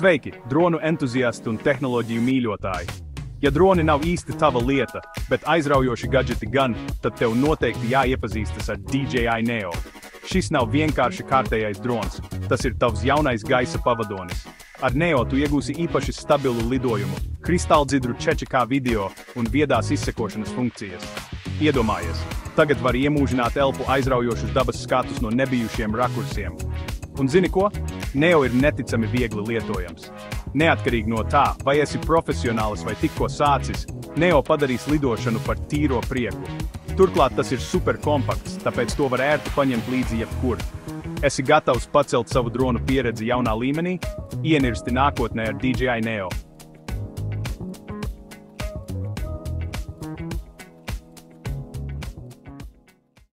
Sveiki, dronu entuziasti un tehnoloģiju mīļotāji! Ja droni nav īsti tava lieta, bet aizraujoši gadžeti gan, tad tev noteikti jāiepazīstas ar DJI Neo. Šis nav vienkārši kārtējais drons, tas ir tavs jaunais gaisa pavadonis. Ar Neo tu iegūsi īpaši stabilu lidojumu, kristāldzidru 4K video un viedās izsekošanas funkcijas. Iedomājies, tagad var iemūžināt elpu aizraujošus dabas skatus no nebijušiem rakursiem. Un zini ko? Neo ir neticami viegli lietojams. Neatkarīgi no tā, vai esi profesionālis vai tikko sācis, Neo padarīs lidošanu par tīro prieku. Turklāt tas ir super kompakts, tāpēc to var ērti paņemt līdzi jebkur. Esi gatavs pacelt savu dronu pieredzi jaunā līmenī? Ienirsti nākotnē ar DJI Neo.